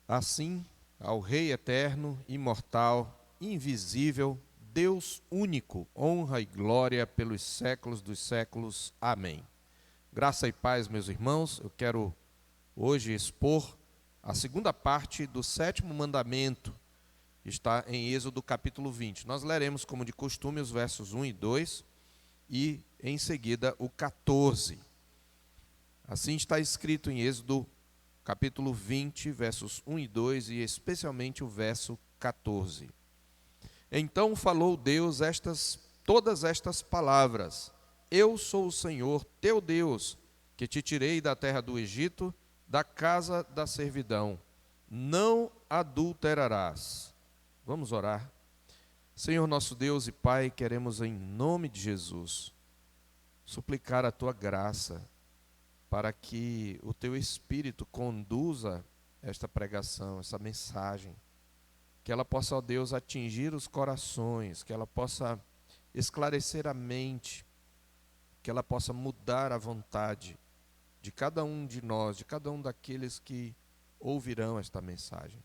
Assim, ao Rei eterno, imortal, invisível, Deus único, honra e glória pelos séculos dos séculos. Amém. Graça e paz, meus irmãos. Eu quero hoje expor a segunda parte do sétimo mandamento, que está em Êxodo capítulo 20. Nós leremos, como de costume, os versos 1 e 2 e, em seguida, o 14. Assim está escrito em Êxodo capítulo 20, versos 1 e 2, e especialmente o verso 14. Então falou Deus todas estas palavras: Eu sou o Senhor teu Deus, que te tirei da terra do Egito, da casa da servidão. Não adulterarás. Vamos orar. Senhor nosso Deus e Pai, queremos em nome de Jesus suplicar a tua graça, para que o teu Espírito conduza esta pregação, essa mensagem, que ela possa, ó Deus, atingir os corações, que ela possa esclarecer a mente, que ela possa mudar a vontade de cada um de nós, de cada um daqueles que ouvirão esta mensagem.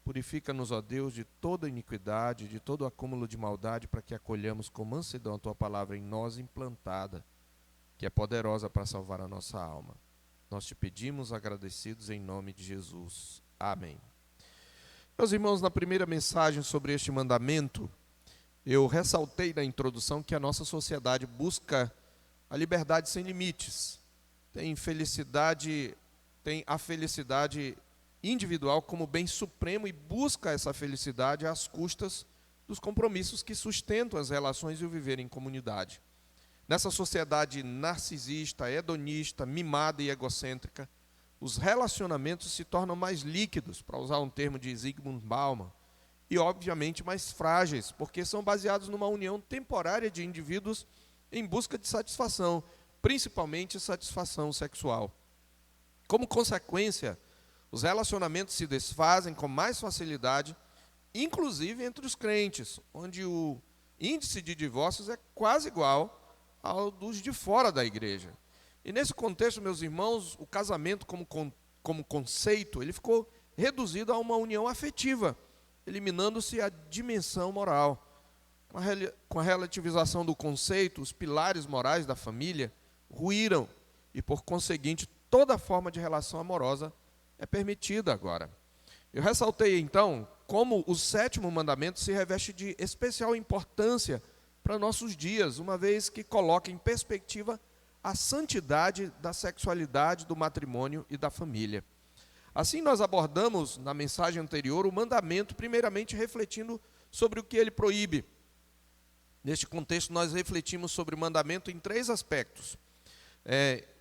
Purifica-nos, ó Deus, de toda iniquidade, de todo acúmulo de maldade, para que acolhamos com mansidão a tua palavra em nós implantada, que é poderosa para salvar a nossa alma. Nós te pedimos agradecidos em nome de Jesus. Amém. Meus irmãos, na primeira mensagem sobre este mandamento, eu ressaltei na introdução que a nossa sociedade busca a liberdade sem limites. Tem a felicidade individual como bem supremo e busca essa felicidade às custas dos compromissos que sustentam as relações e o viver em comunidade. Nessa sociedade narcisista, hedonista, mimada e egocêntrica, os relacionamentos se tornam mais líquidos, para usar um termo de Zygmunt Bauman, e obviamente mais frágeis, porque são baseados numa união temporária de indivíduos em busca de satisfação, principalmente satisfação sexual. Como consequência, os relacionamentos se desfazem com mais facilidade, inclusive entre os crentes, onde o índice de divórcios é quase igual ao dos de fora da igreja. E nesse contexto, meus irmãos, o casamento como conceito, ele ficou reduzido a uma união afetiva, eliminando-se a dimensão moral. Com a relativização do conceito, os pilares morais da família ruíram e, por conseguinte, toda forma de relação amorosa é permitida agora. Eu ressaltei, então, como o sétimo mandamento se reveste de especial importância para nossos dias, uma vez que coloca em perspectiva a santidade da sexualidade, do matrimônio e da família. Assim, nós abordamos na mensagem anterior o mandamento, primeiramente refletindo sobre o que ele proíbe. Neste contexto, nós refletimos sobre o mandamento em três aspectos: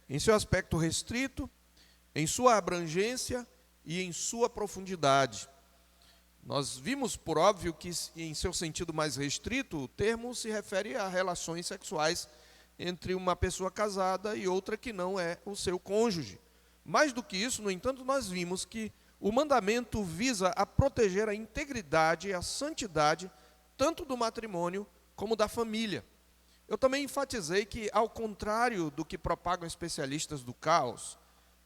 em seu aspecto restrito, em sua abrangência e em sua profundidade. Nós vimos, por óbvio, que em seu sentido mais restrito, o termo se refere a relações sexuais entre uma pessoa casada e outra que não é o seu cônjuge. Mais do que isso, no entanto, nós vimos que o mandamento visa a proteger a integridade e a santidade tanto do matrimônio como da família. Eu também enfatizei que, ao contrário do que propagam especialistas do caos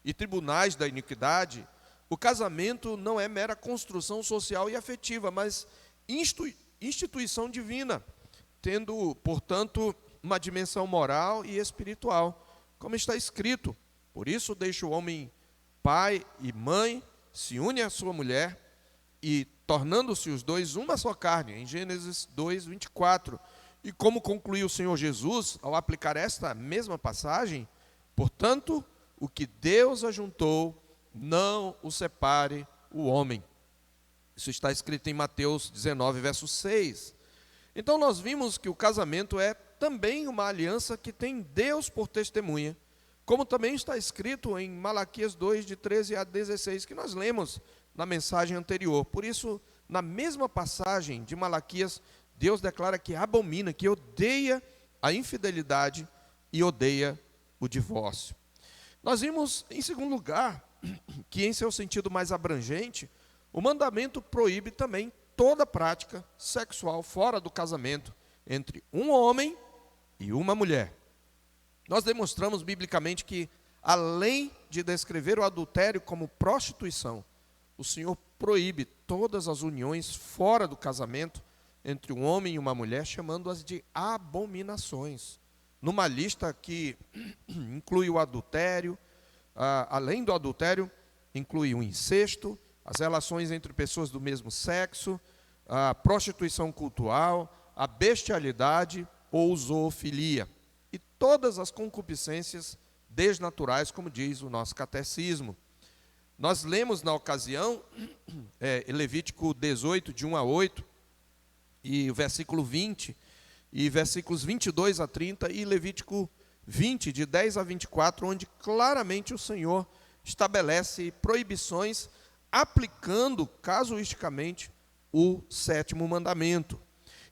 e tribunais da iniquidade, o casamento não é mera construção social e afetiva, mas instituição divina, tendo, portanto, uma dimensão moral e espiritual, como está escrito: por isso deixa o homem pai e mãe, se une à sua mulher, e tornando-se os dois uma só carne, em Gênesis 2, 24. E como concluiu o Senhor Jesus, ao aplicar esta mesma passagem, portanto, o que Deus ajuntou, não o separe o homem. Isso está escrito em Mateus 19, verso 6. Então nós vimos que o casamento é também uma aliança que tem Deus por testemunha, como também está escrito em Malaquias 2, de 13 a 16, que nós lemos na mensagem anterior. Por isso, na mesma passagem de Malaquias, Deus declara que abomina, que odeia a infidelidade e odeia o divórcio. Nós vimos, em segundo lugar, que em seu sentido mais abrangente, o mandamento proíbe também toda prática sexual fora do casamento entre um homem e uma mulher. Nós demonstramos biblicamente que, além de descrever o adultério como prostituição, o Senhor proíbe todas as uniões fora do casamento entre um homem e uma mulher, chamando-as de abominações. Numa lista que inclui o adultério, além do adultério, inclui o incesto, as relações entre pessoas do mesmo sexo, a prostituição cultural, a bestialidade ou zoofilia, e todas as concupiscências desnaturais, como diz o nosso catecismo. Nós lemos na ocasião, Levítico 18, de 1 a 8, e o versículo 20, e versículos 22 a 30, e Levítico 20, de 10 a 24, onde claramente o Senhor estabelece proibições, aplicando casuisticamente o 7º mandamento.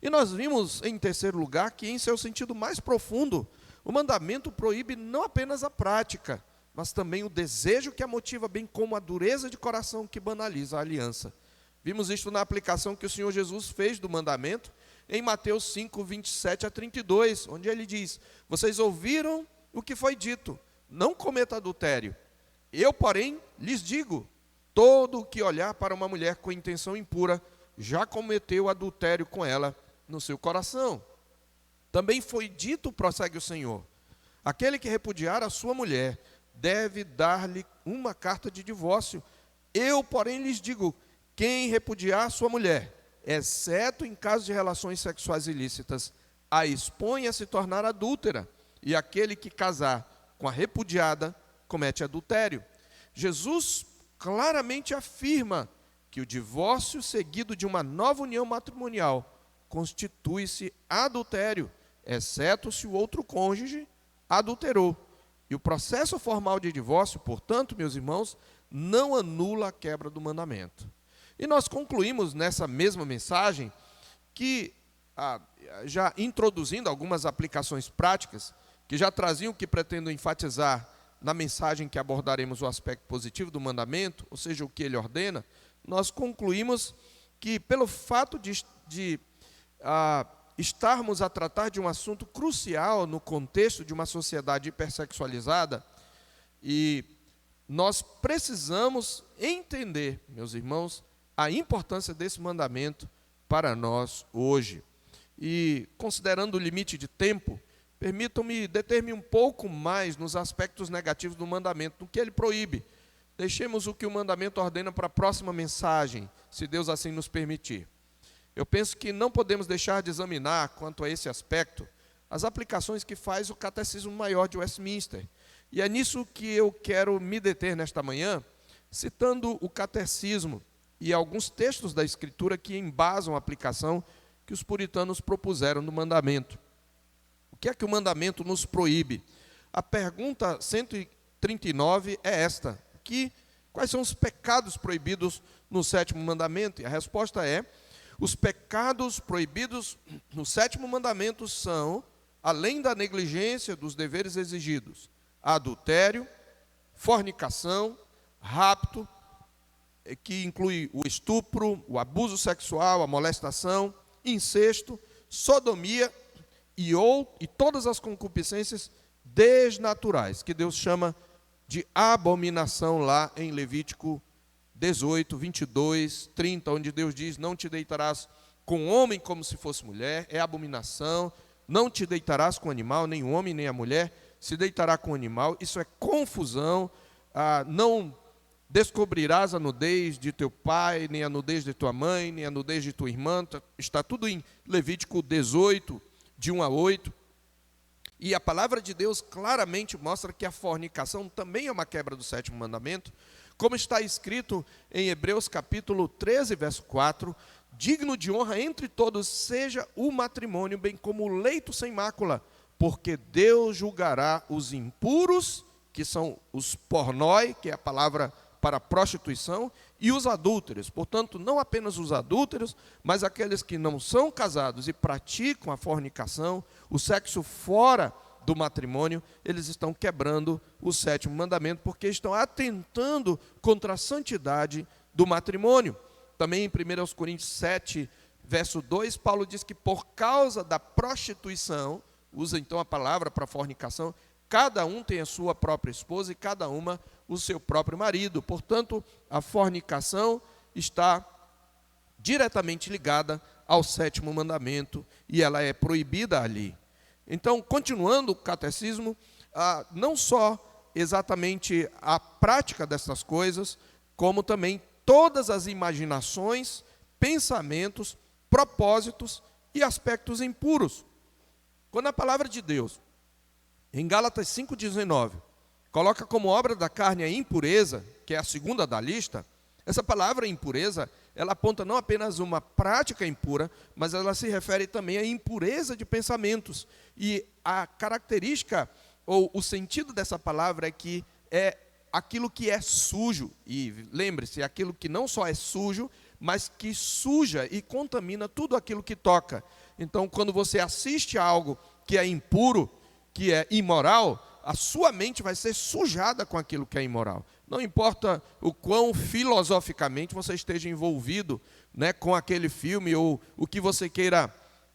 E nós vimos, em terceiro lugar, que em seu sentido mais profundo, o mandamento proíbe não apenas a prática, mas também o desejo que a motiva, bem como a dureza de coração que banaliza a aliança. Vimos isto na aplicação que o Senhor Jesus fez do mandamento, em Mateus 5, 27 a 32, onde ele diz: vocês ouviram o que foi dito, não cometa adultério. Eu, porém, lhes digo, todo o que olhar para uma mulher com intenção impura, já cometeu adultério com ela no seu coração. Também foi dito, prossegue o Senhor, aquele que repudiar a sua mulher, deve dar-lhe uma carta de divórcio. Eu, porém, lhes digo, quem repudiar sua mulher, exceto em caso de relações sexuais ilícitas, a expõe a se tornar adúltera, e aquele que casar com a repudiada, comete adultério. Jesus claramente afirma que o divórcio seguido de uma nova união matrimonial constitui-se adultério, exceto se o outro cônjuge adulterou. E o processo formal de divórcio, portanto, meus irmãos, não anula a quebra do mandamento. E nós concluímos nessa mesma mensagem que, já introduzindo algumas aplicações práticas, que já traziam o que pretendo enfatizar na mensagem que abordaremos o aspecto positivo do mandamento, ou seja, o que ele ordena, nós concluímos que, pelo fato de estarmos a tratar de um assunto crucial no contexto de uma sociedade hipersexualizada, e nós precisamos entender, meus irmãos, a importância desse mandamento para nós hoje. E, considerando o limite de tempo, permitam-me deter-me um pouco mais nos aspectos negativos do mandamento, do que ele proíbe. Deixemos o que o mandamento ordena para a próxima mensagem, se Deus assim nos permitir. Eu penso que não podemos deixar de examinar, quanto a esse aspecto, as aplicações que faz o Catecismo Maior de Westminster. E é nisso que eu quero me deter nesta manhã, citando o Catecismo e alguns textos da Escritura que embasam a aplicação que os puritanos propuseram no mandamento. O que é que o mandamento nos proíbe? A pergunta 139 é esta: quais são os pecados proibidos no 7º mandamento? E a resposta é: os pecados proibidos no 7º mandamento são, além da negligência dos deveres exigidos, adultério, fornicação, rapto, que inclui o estupro, o abuso sexual, a molestação, incesto, sodomia e todas as concupiscências desnaturais, que Deus chama de abominação lá em Levítico 18, 22, 30, onde Deus diz: não te deitarás com homem como se fosse mulher, é abominação. Não te deitarás com animal, nem o homem nem a mulher se deitará com o animal, isso é confusão. Não descobrirás a nudez de teu pai, nem a nudez de tua mãe, nem a nudez de tua irmã. Está tudo em Levítico 18, de 1 a 8. E a palavra de Deus claramente mostra que a fornicação também é uma quebra do 7º mandamento, como está escrito em Hebreus capítulo 13, verso 4, digno de honra entre todos seja o matrimônio, bem como o leito sem mácula, porque Deus julgará os impuros, que são os pornoi, que é a palavra para prostituição, e os adúlteros. Portanto, não apenas os adúlteros, mas aqueles que não são casados e praticam a fornicação, o sexo fora do matrimônio, eles estão quebrando o 7º mandamento, porque estão atentando contra a santidade do matrimônio. Também em 1 Coríntios 7, verso 2, Paulo diz que por causa da prostituição, usa então a palavra para fornicação, cada um tem a sua própria esposa e cada uma o seu próprio marido. Portanto, a fornicação está diretamente ligada ao 7º mandamento e ela é proibida ali. Então, continuando o catecismo, não só exatamente a prática dessas coisas, como também todas as imaginações, pensamentos, propósitos e aspectos impuros. Quando a palavra de Deus, em Gálatas 5,19, coloca como obra da carne a impureza, que é a segunda da lista, essa palavra impureza, ela aponta não apenas uma prática impura, mas ela se refere também à impureza de pensamentos. E a característica, ou o sentido dessa palavra é que é aquilo que é sujo. E lembre-se, é aquilo que não só é sujo, mas que suja e contamina tudo aquilo que toca. Então, quando você assiste a algo que é impuro, que é imoral, a sua mente vai ser sujada com aquilo que é imoral. Não importa o quão filosoficamente você esteja envolvido, né, com aquele filme ou o que você queira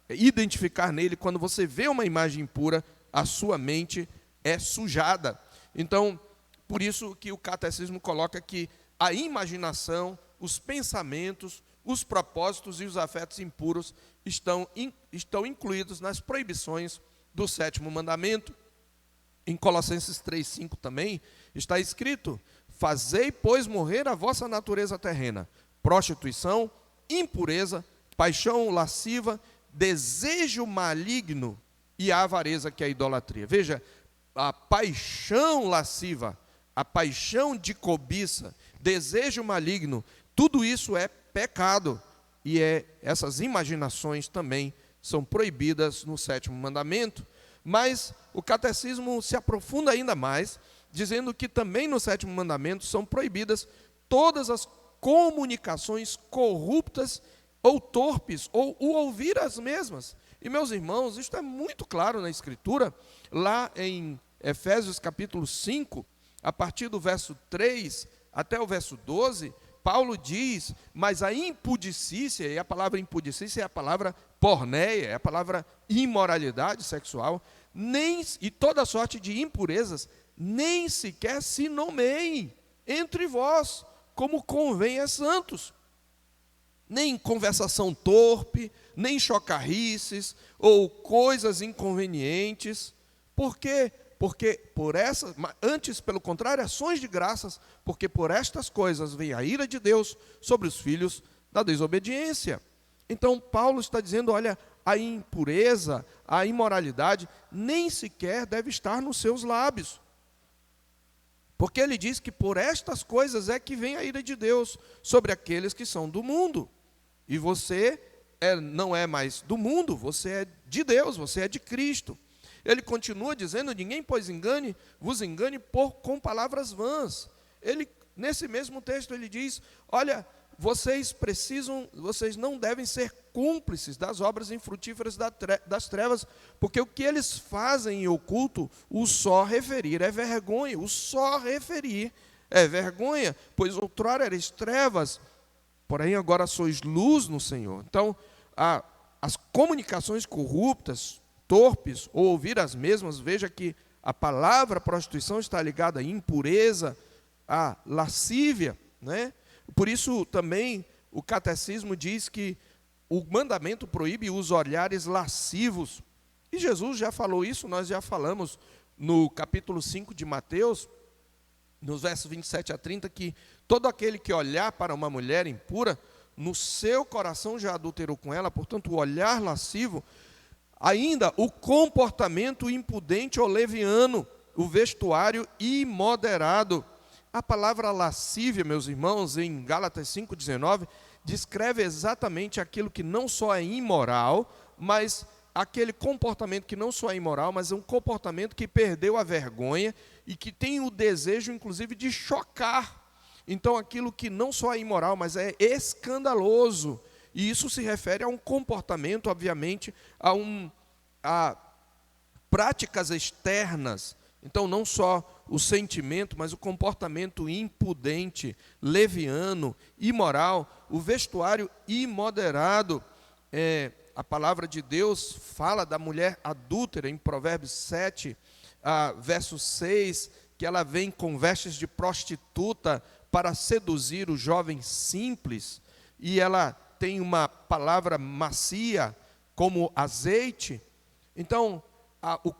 identificar nele, quando você vê uma imagem impura, a sua mente é sujada. Então, por isso que o catecismo coloca que a imaginação, os pensamentos, os propósitos e os afetos impuros estão incluídos nas proibições do 7º mandamento. Em Colossenses 3,5 também está escrito: fazei, pois, morrer a vossa natureza terrena, prostituição, impureza, paixão lasciva, desejo maligno e a avareza, que é a idolatria. Veja, a paixão lasciva, a paixão de cobiça, desejo maligno, tudo isso é pecado. E essas imaginações também são proibidas no 7º mandamento. Mas o catecismo se aprofunda ainda mais, dizendo que também no 7º mandamento são proibidas todas as comunicações corruptas ou torpes, ou o ouvir as mesmas. E, meus irmãos, isto é muito claro na Escritura, lá em Efésios capítulo 5, a partir do verso 3 até o verso 12, Paulo diz: mas a impudicícia, e a palavra impudicícia é a palavra porneia, é a palavra imoralidade sexual, e toda sorte de impurezas, nem sequer se nomeiem entre vós, como convém a santos. Nem conversação torpe, nem chocarrices, ou coisas inconvenientes. Por quê? Porque antes, pelo contrário, ações de graças, porque por estas coisas vem a ira de Deus sobre os filhos da desobediência. Então, Paulo está dizendo, olha, a impureza, a imoralidade, nem sequer deve estar nos seus lábios. Porque ele diz que por estas coisas é que vem a ira de Deus sobre aqueles que são do mundo. E você não é mais do mundo, você é de Deus, você é de Cristo. Ele continua dizendo: ninguém, pois, vos engane com palavras vãs. Nesse mesmo texto ele diz: olha, vocês não devem ser cúmplices das obras infrutíferas das trevas, porque o que eles fazem em oculto, o só referir é vergonha, o só referir é vergonha, pois outrora erais trevas, porém agora sois luz no Senhor. Então, as comunicações corruptas, torpes, ou ouvir as mesmas, veja que a palavra prostituição está ligada à impureza, à lascívia, né? Por isso também o catecismo diz que o mandamento proíbe os olhares lascivos. E Jesus já falou isso, nós já falamos no capítulo 5 de Mateus, nos versos 27 a 30, que todo aquele que olhar para uma mulher impura, no seu coração já adulterou com ela. Portanto, o olhar lascivo, ainda o comportamento impudente ou leviano, o vestuário imoderado. A palavra lascívia, meus irmãos, em Gálatas 5,19, descreve exatamente aquilo que não só é imoral, mas aquele comportamento que não só é imoral, mas é um comportamento que perdeu a vergonha e que tem o desejo, inclusive, de chocar. Então, aquilo que não só é imoral, mas é escandaloso. E isso se refere a um comportamento, obviamente, a práticas externas. Então, não só o sentimento, mas o comportamento impudente, leviano, imoral, o vestuário imoderado. A palavra de Deus fala da mulher adúltera em Provérbios 7, verso 6, que ela vem com vestes de prostituta para seduzir o jovem simples, e ela tem uma palavra macia como azeite. Então, o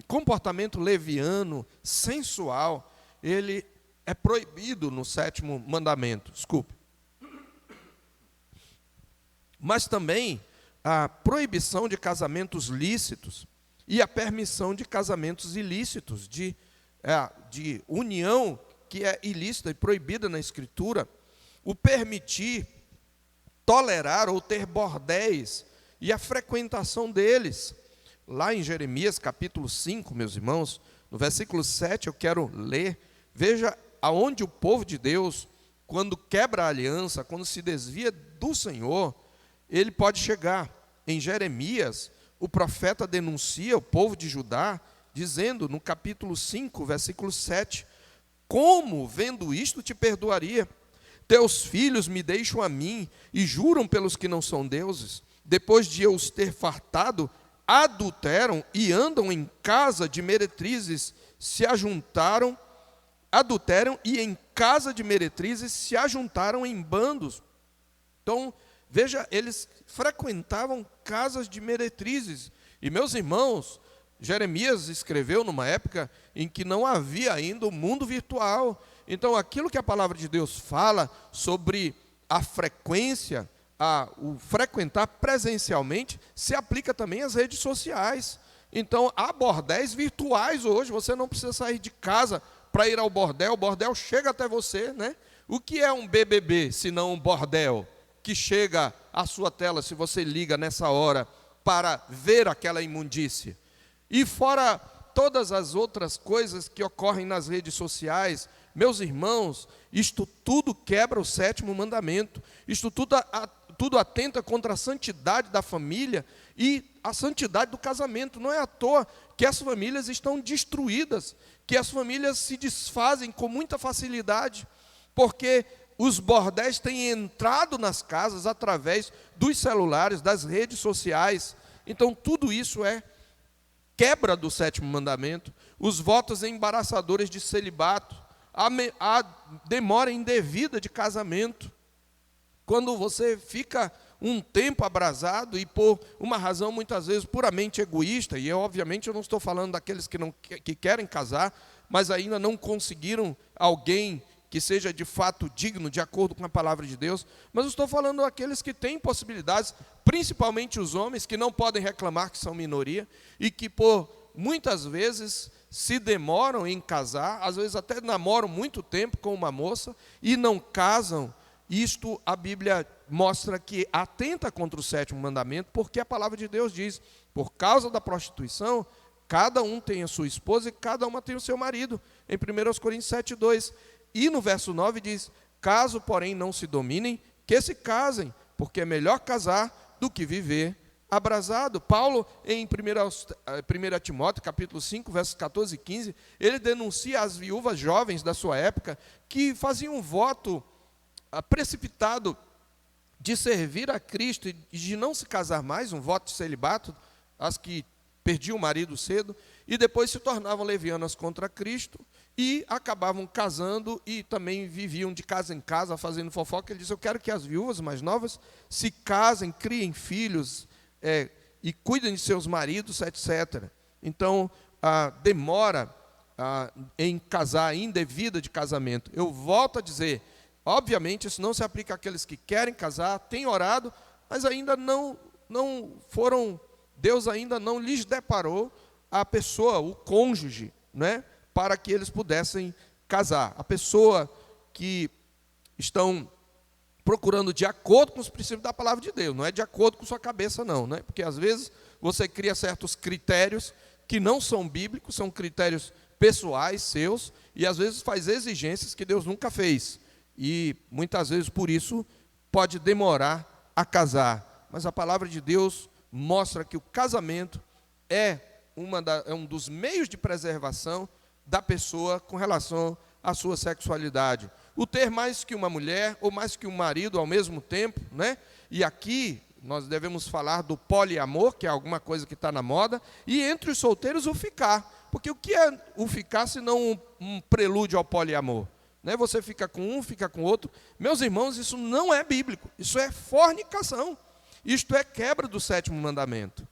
comportamento leviano, sensual, ele é proibido no 7º mandamento, desculpe. Mas também a proibição de casamentos lícitos e a permissão de casamentos ilícitos, de união que é ilícita e proibida na Escritura, o permitir, tolerar ou ter bordéis e a frequentação deles. Lá em Jeremias capítulo 5, meus irmãos, no versículo 7 eu quero ler, veja aonde o povo de Deus, quando quebra a aliança, quando se desvia do Senhor, ele pode chegar. Em Jeremias, o profeta denuncia o povo de Judá, dizendo no capítulo 5, versículo 7, como, vendo isto, te perdoaria? Teus filhos me deixam a mim e juram pelos que não são deuses. Depois de eu os ter fartado, adulteram e andam em casa de meretrizes, se ajuntaram, adulteram e em casa de meretrizes se ajuntaram em bandos. Então, veja, eles frequentavam casas de meretrizes. E, meus irmãos, Jeremias escreveu numa época em que não havia ainda o mundo virtual. Então, aquilo que a palavra de Deus fala sobre a frequência, o frequentar presencialmente, se aplica também às redes sociais. Então, há bordéis virtuais hoje, você não precisa sair de casa para ir ao bordel, o bordel chega até você, né? O que é um BBB, se não um bordel, que chega à sua tela, se você liga nessa hora, para ver aquela imundície? E fora todas as outras coisas que ocorrem nas redes sociais, meus irmãos, isto tudo quebra o 7º mandamento, isto tudo atenta contra a santidade da família e a santidade do casamento. Não é à toa que as famílias estão destruídas, que as famílias se desfazem com muita facilidade, porque os bordéis têm entrado nas casas através dos celulares, das redes sociais. Então, tudo isso é quebra do 7º mandamento. Os votos embaraçadores de celibato, a demora indevida de casamento. Quando você fica um tempo abrasado e por uma razão muitas vezes puramente egoísta, e obviamente eu não estou falando daqueles que querem casar, mas ainda não conseguiram alguém que seja de fato digno, de acordo com a palavra de Deus, mas eu estou falando daqueles que têm possibilidades, principalmente os homens, que não podem reclamar que são minoria, e que por muitas vezes se demoram em casar, às vezes até namoram muito tempo com uma moça, e não casam. Isto a Bíblia mostra que atenta contra o 7º mandamento, porque a palavra de Deus diz, por causa da prostituição, cada um tem a sua esposa e cada uma tem o seu marido, em 1 Coríntios 7:2. E no verso 9 diz, caso, porém, não se dominem, que se casem, porque é melhor casar do que viver abrasado. Paulo, em 1 Timóteo, capítulo 5, versos 14 e 15, ele denuncia as viúvas jovens da sua época, que faziam um voto precipitado de servir a Cristo e de não se casar mais, um voto de celibato, as que perdiam o marido cedo, e depois se tornavam levianas contra Cristo, e acabavam casando e também viviam de casa em casa, fazendo fofoca. Ele diz, eu quero que as viúvas mais novas se casem, criem filhos, e cuidem de seus maridos, etc. Então, a demora em casar, indevida de casamento. Eu volto a dizer, obviamente, isso não se aplica àqueles que querem casar, têm orado, mas ainda não foram, Deus ainda não lhes deparou a pessoa, o cônjuge, né, para que eles pudessem casar. A pessoa que estão procurando de acordo com os princípios da palavra de Deus, não é de acordo com sua cabeça não, né? Porque às vezes você cria certos critérios que não são bíblicos, são critérios pessoais seus, e às vezes faz exigências que Deus nunca fez, e muitas vezes por isso pode demorar a casar. Mas a palavra de Deus mostra que o casamento é um dos meios de preservação da pessoa com relação à sua sexualidade. O ter mais que uma mulher ou mais que um marido ao mesmo tempo, né? E aqui nós devemos falar do poliamor, que é alguma coisa que está na moda, e entre os solteiros o ficar. Porque o que é o ficar se não um prelúdio ao poliamor? Né? Você fica com um, fica com outro. Meus irmãos, isso não é bíblico, isso é fornicação. Isto é quebra do 7º mandamento.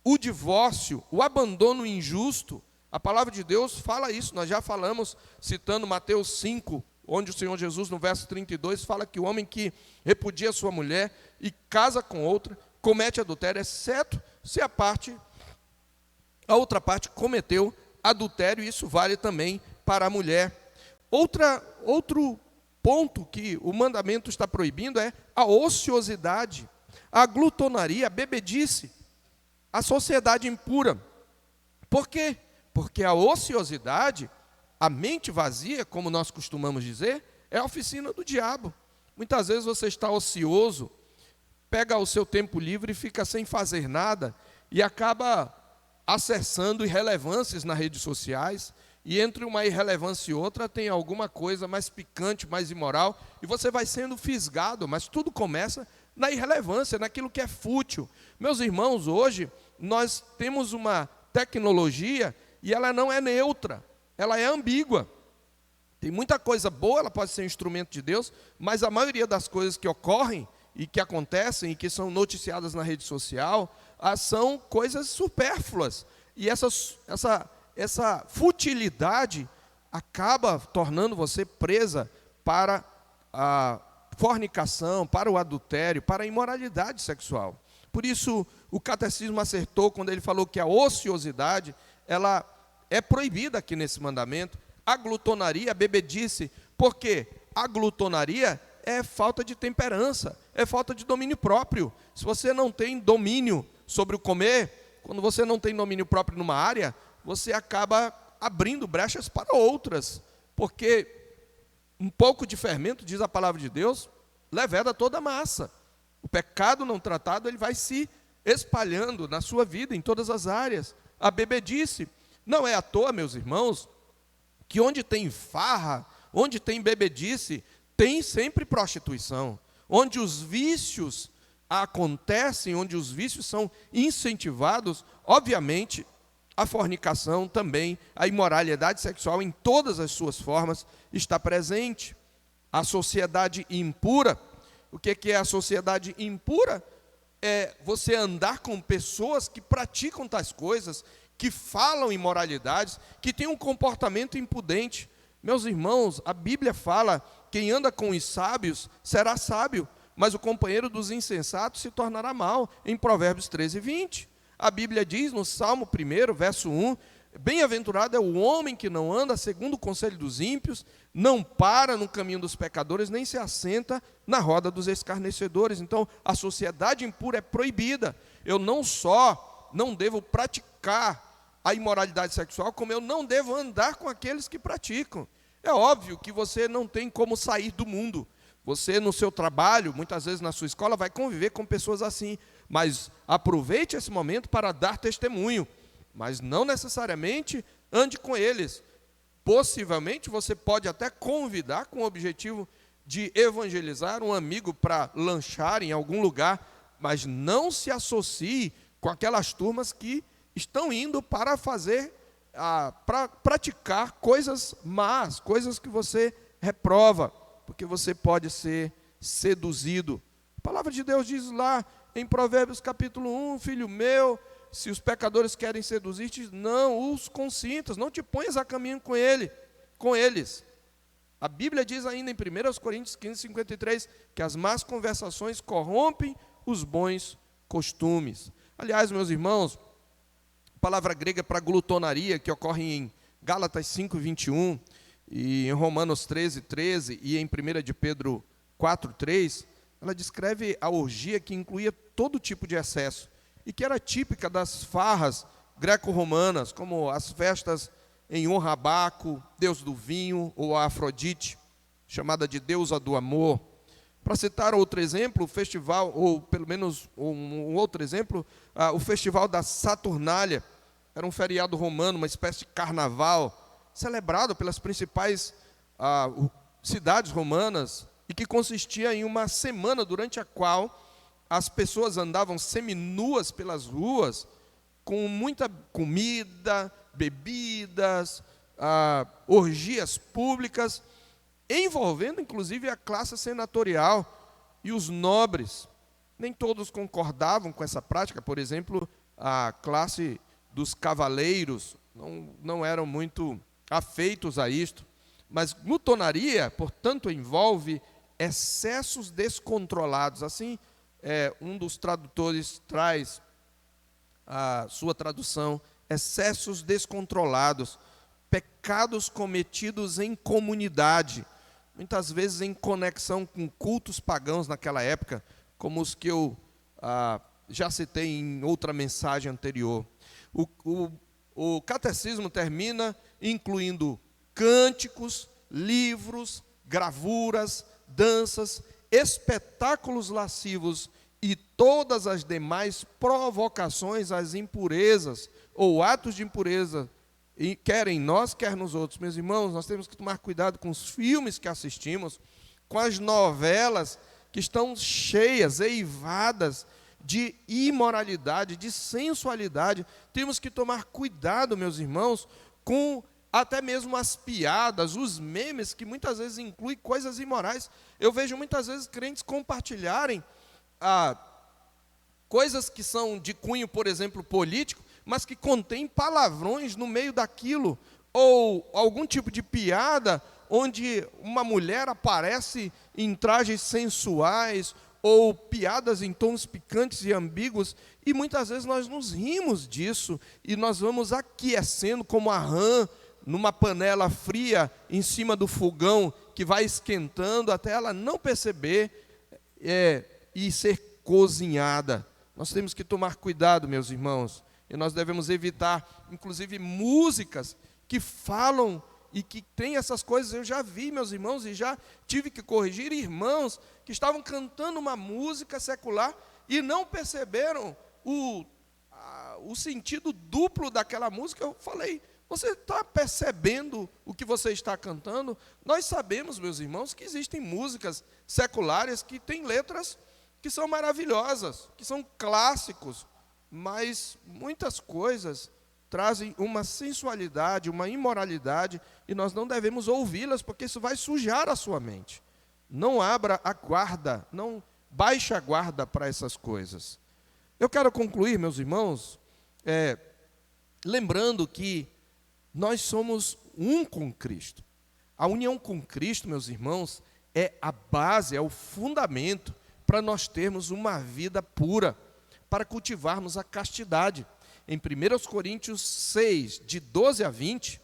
O divórcio, o abandono injusto, a palavra de Deus fala isso, nós já falamos, citando Mateus 5, onde o Senhor Jesus, no verso 32, fala que o homem que repudia sua mulher e casa com outra, comete adultério, exceto se a outra parte cometeu adultério, e isso vale também para a mulher. Outro ponto que o mandamento está proibindo é a ociosidade, a glutonaria, a bebedice, a sociedade impura. Por quê? Porque a ociosidade, a mente vazia, como nós costumamos dizer, é a oficina do diabo. Muitas vezes você está ocioso, pega o seu tempo livre e fica sem fazer nada, e acaba acessando irrelevâncias nas redes sociais, e entre uma irrelevância e outra tem alguma coisa mais picante, mais imoral, e você vai sendo fisgado, mas tudo começa na irrelevância, naquilo que é fútil. Meus irmãos, hoje nós temos uma tecnologia e ela não é neutra, ela é ambígua. Tem muita coisa boa, ela pode ser um instrumento de Deus, mas a maioria das coisas que ocorrem e que acontecem e que são noticiadas na rede social, são coisas supérfluas. E essa futilidade acaba tornando você presa para a fornicação, para o adultério, para a imoralidade sexual. Por isso, o catecismo acertou quando ele falou que a ociosidade, ela é proibida aqui nesse mandamento. A glutonaria, a bebedice, porque a glutonaria é falta de temperança, é falta de domínio próprio. Se você não tem domínio sobre o comer, quando você não tem domínio próprio numa área, você acaba abrindo brechas para outras, porque um pouco de fermento, diz a palavra de Deus, leveda toda a massa. O pecado não tratado, ele vai se espalhando na sua vida, em todas as áreas. A bebedice, não é à toa, meus irmãos, que onde tem farra, onde tem bebedice, tem sempre prostituição. Onde os vícios acontecem, onde os vícios são incentivados, obviamente, a fornicação também, a imoralidade sexual em todas as suas formas está presente. A sociedade impura, o que é a sociedade impura? É você andar com pessoas que praticam tais coisas, que falam imoralidades, que têm um comportamento impudente. Meus irmãos, a Bíblia fala, quem anda com os sábios será sábio, mas o companheiro dos insensatos se tornará mau, em Provérbios 13, 20. A Bíblia diz no Salmo 1, verso 1, bem-aventurado é o homem que não anda segundo o conselho dos ímpios, não para no caminho dos pecadores, nem se assenta na roda dos escarnecedores. Então, a sociedade impura é proibida. Eu não só não devo praticar a imoralidade sexual, como eu não devo andar com aqueles que praticam. É óbvio que você não tem como sair do mundo. Você, no seu trabalho, muitas vezes na sua escola, vai conviver com pessoas assim. Mas aproveite esse momento para dar testemunho. Mas não necessariamente ande com eles. Possivelmente você pode até convidar com o objetivo de evangelizar um amigo para lanchar em algum lugar, mas não se associe com aquelas turmas que estão indo para para praticar coisas más, coisas que você reprova, porque você pode ser seduzido. A palavra de Deus diz lá em Provérbios capítulo 1, filho meu, se os pecadores querem seduzir-te, não os consintas, não te ponhas a caminho com eles. A Bíblia diz ainda em 1 Coríntios 15, 53, que as más conversações corrompem os bons costumes. Aliás, meus irmãos, a palavra grega para glutonaria, que ocorre em Gálatas 5, 21, e em Romanos 13, 13, e em 1 de Pedro 4, 3, ela descreve a orgia que incluía todo tipo de excesso, e que era típica das farras greco-romanas, como as festas em honra a Baco, deus do vinho, ou a Afrodite, chamada de deusa do amor. Para citar outro exemplo, o festival, ou pelo menos um outro exemplo, o festival da Saturnália, era um feriado romano, uma espécie de carnaval, celebrado pelas principais cidades romanas, e que consistia em uma semana durante a qual as pessoas andavam seminuas pelas ruas, com muita comida, bebidas, orgias públicas, envolvendo inclusive a classe senatorial e os nobres. Nem todos concordavam com essa prática. Por exemplo, a classe dos cavaleiros não eram muito afeitos a isto. Mas glutonaria, portanto, envolve excessos descontrolados. Assim, um dos tradutores traz a sua tradução: excessos descontrolados, pecados cometidos em comunidade, muitas vezes em conexão com cultos pagãos naquela época, como os que eu já citei em outra mensagem anterior. O catecismo termina incluindo cânticos, livros, gravuras, danças, espetáculos lascivos e todas as demais provocações às impurezas ou atos de impureza, quer em nós, quer nos outros. Meus irmãos, nós temos que tomar cuidado com os filmes que assistimos, com as novelas que estão cheias, eivadas de imoralidade, de sensualidade. Temos que tomar cuidado, meus irmãos, com até mesmo as piadas, os memes, que muitas vezes incluem coisas imorais. Eu vejo muitas vezes crentes compartilharem coisas que são de cunho, por exemplo, político, mas que contêm palavrões no meio daquilo, ou algum tipo de piada onde uma mulher aparece em trajes sensuais, ou piadas em tons picantes e ambíguos, e muitas vezes nós nos rimos disso, e nós vamos aquecendo como a rã numa panela fria em cima do fogão, que vai esquentando até ela não perceber e ser cozinhada. Nós temos que tomar cuidado, meus irmãos, e nós devemos evitar, inclusive, músicas que falam e que tem essas coisas. Eu já vi, meus irmãos, e já tive que corrigir irmãos que estavam cantando uma música secular e não perceberam o sentido duplo daquela música. Eu falei: você está percebendo o que você está cantando? Nós sabemos, meus irmãos, que existem músicas seculares que têm letras que são maravilhosas, que são clássicos, mas muitas coisas trazem uma sensualidade, uma imoralidade, e nós não devemos ouvi-las, porque isso vai sujar a sua mente. Não abra a guarda, não baixe a guarda para essas coisas. Eu quero concluir, meus irmãos, lembrando que nós somos um com Cristo. A união com Cristo, meus irmãos, é a base, é o fundamento para nós termos uma vida pura, para cultivarmos a castidade. Em 1 Coríntios 6, de 12 a 20,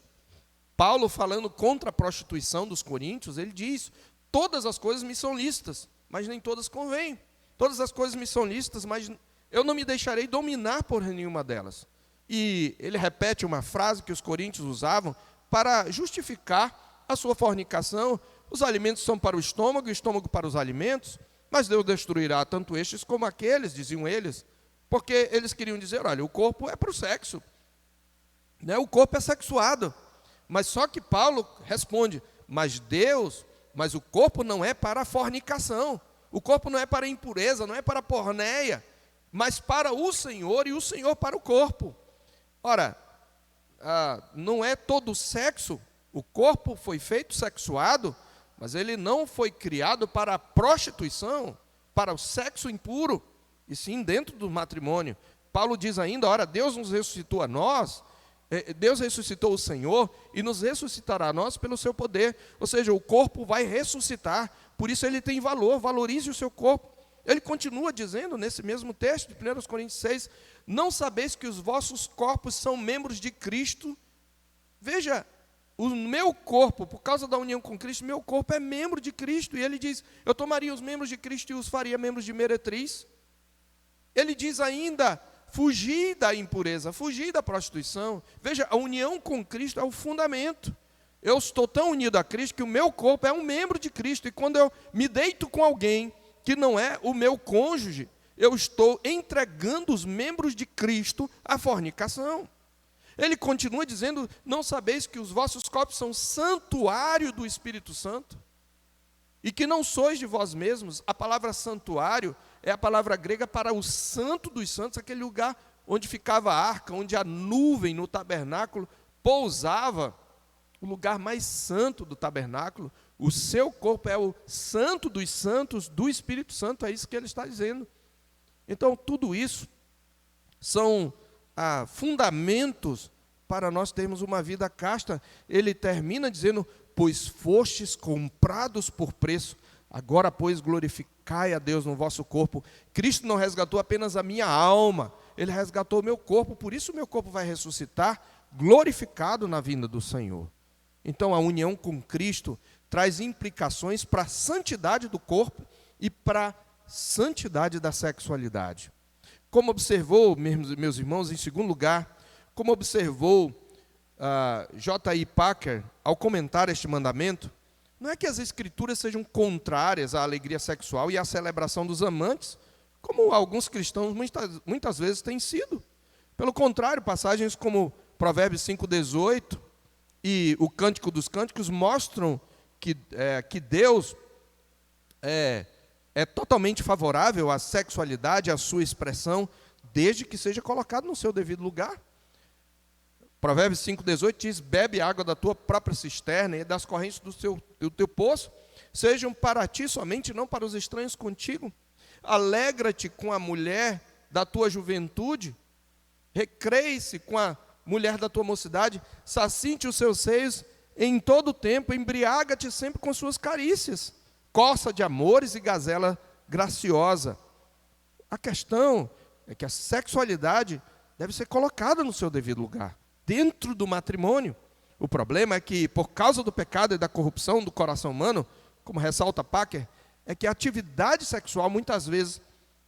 Paulo, falando contra a prostituição dos coríntios, ele diz: todas as coisas me são lícitas, mas nem todas convêm. Todas as coisas me são lícitas, mas eu não me deixarei dominar por nenhuma delas. E ele repete uma frase que os coríntios usavam para justificar a sua fornicação: os alimentos são para o estômago para os alimentos, mas Deus destruirá tanto estes como aqueles, diziam eles, porque eles queriam dizer: olha, o corpo é para o sexo, né? O corpo é sexuado. Mas só que Paulo responde: mas o corpo não é para a fornicação, o corpo não é para a impureza, não é para a porneia, mas para o Senhor, e o Senhor para o corpo. Ora, não é todo sexo, o corpo foi feito sexuado, mas ele não foi criado para a prostituição, para o sexo impuro, e sim dentro do matrimônio. Paulo diz ainda: ora, Deus nos ressuscitou a nós, Deus ressuscitou o Senhor e nos ressuscitará a nós pelo seu poder. Ou seja, o corpo vai ressuscitar, por isso ele tem valor, valorize o seu corpo. Ele continua dizendo nesse mesmo texto de 1 Coríntios 6, não sabeis que os vossos corpos são membros de Cristo? Veja, o meu corpo, por causa da união com Cristo, meu corpo é membro de Cristo. E ele diz: eu tomaria os membros de Cristo e os faria membros de meretriz. Ele diz ainda: fugir da impureza, fugir da prostituição. Veja, a união com Cristo é o fundamento. Eu estou tão unido a Cristo que o meu corpo é um membro de Cristo. E quando eu me deito com alguém que não é o meu cônjuge, eu estou entregando os membros de Cristo à fornicação. Ele continua dizendo: não sabeis que os vossos corpos são santuário do Espírito Santo? E que não sois de vós mesmos. A palavra santuário é a palavra grega para o santo dos santos, aquele lugar onde ficava a arca, onde a nuvem no tabernáculo pousava, o lugar mais santo do tabernáculo. O seu corpo é o santo dos santos do Espírito Santo, é isso que ele está dizendo. Então, tudo isso são fundamentos para nós termos uma vida casta. Ele termina dizendo: pois fostes comprados por preço, agora, pois, glorificai a Deus no vosso corpo. Cristo não resgatou apenas a minha alma, ele resgatou o meu corpo, por isso o meu corpo vai ressuscitar, glorificado na vinda do Senhor. Então, a união com Cristo traz implicações para a santidade do corpo e para a santidade da sexualidade. Como observou, meus irmãos, em segundo lugar, como observou J.I. Packer ao comentar este mandamento, não é que as escrituras sejam contrárias à alegria sexual e à celebração dos amantes, como alguns cristãos muitas vezes têm sido. Pelo contrário, passagens como Provérbios 5,18 e o Cântico dos Cânticos mostram que Deus é totalmente favorável à sexualidade, à sua expressão, desde que seja colocado no seu devido lugar. Provérbios 5,18 diz: bebe água da tua própria cisterna e das correntes do teu poço, sejam para ti somente, não para os estranhos contigo. Alegra-te com a mulher da tua juventude, recreie-se com a mulher da tua mocidade, sacinte os seus seios em todo o tempo, embriaga-te sempre com suas carícias, coça de amores e gazela graciosa. A questão é que a sexualidade deve ser colocada no seu devido lugar, dentro do matrimônio. O problema é que, por causa do pecado e da corrupção do coração humano, como ressalta Packer, é que a atividade sexual muitas vezes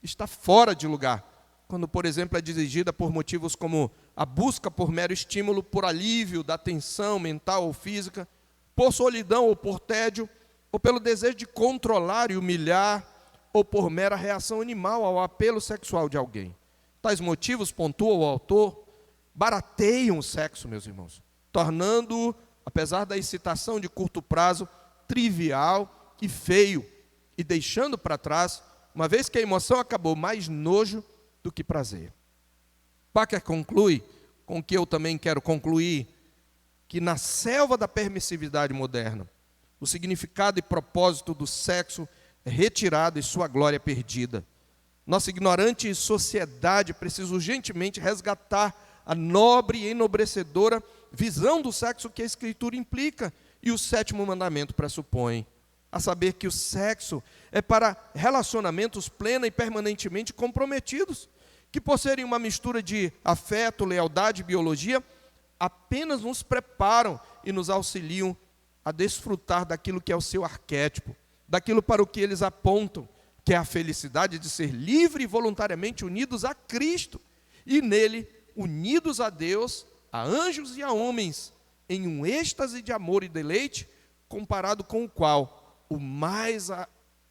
está fora de lugar, quando, por exemplo, é dirigida por motivos como a busca por mero estímulo, por alívio da tensão mental ou física, por solidão ou por tédio, ou pelo desejo de controlar e humilhar, ou por mera reação animal ao apelo sexual de alguém. Tais motivos, pontua o autor, barateiam o sexo, meus irmãos, tornando-o, apesar da excitação de curto prazo, trivial e feio, e deixando para trás, uma vez que a emoção acabou, mais nojo do que prazer. Packer conclui, com o que eu também quero concluir, que na selva da permissividade moderna, o significado e propósito do sexo é retirado e sua glória perdida. Nossa ignorante sociedade precisa urgentemente resgatar a nobre e enobrecedora visão do sexo que a Escritura implica e o sétimo mandamento pressupõe, a saber que o sexo é para relacionamentos plena e permanentemente comprometidos, que por serem uma mistura de afeto, lealdade e biologia, apenas nos preparam e nos auxiliam a desfrutar daquilo que é o seu arquétipo, daquilo para o que eles apontam, que é a felicidade de ser livre e voluntariamente unidos a Cristo, e nele unidos a Deus, a anjos e a homens, em um êxtase de amor e deleite, comparado com o qual o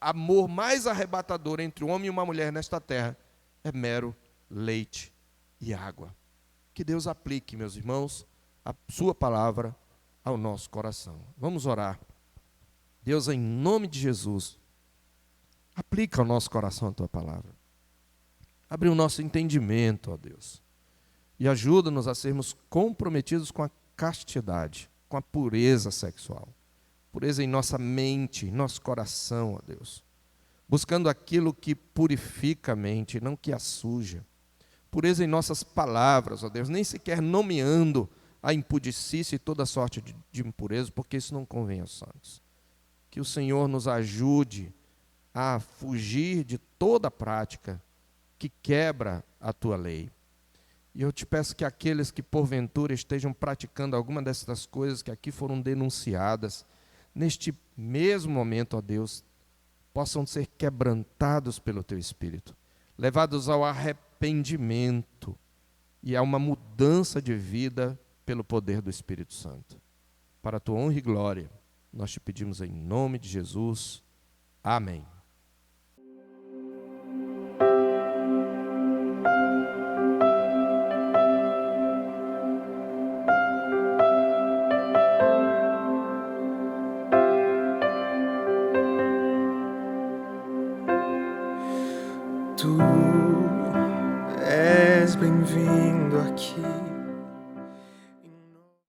amor mais arrebatador entre um homem e uma mulher nesta terra é mero leite e água. Que Deus aplique, meus irmãos, a sua palavra ao nosso coração. Vamos orar. Deus, em nome de Jesus, aplica ao nosso coração a tua palavra. Abre o nosso entendimento, ó Deus, e ajuda-nos a sermos comprometidos com a castidade, com a pureza sexual. Pureza em nossa mente, em nosso coração, ó Deus. Buscando aquilo que purifica a mente, não que a suja. Pureza em nossas palavras, ó Deus, nem sequer nomeando a impudicícia e toda sorte de impureza, porque isso não convém aos santos. Que o Senhor nos ajude a fugir de toda prática que quebra a tua lei. E eu te peço que aqueles que porventura estejam praticando alguma dessas coisas que aqui foram denunciadas, neste mesmo momento, ó Deus, possam ser quebrantados pelo teu Espírito, levados ao arrependimento e a uma mudança de vida pelo poder do Espírito Santo. Para a tua honra e glória, nós te pedimos em nome de Jesus. Amém. Tu és bem-vindo aqui.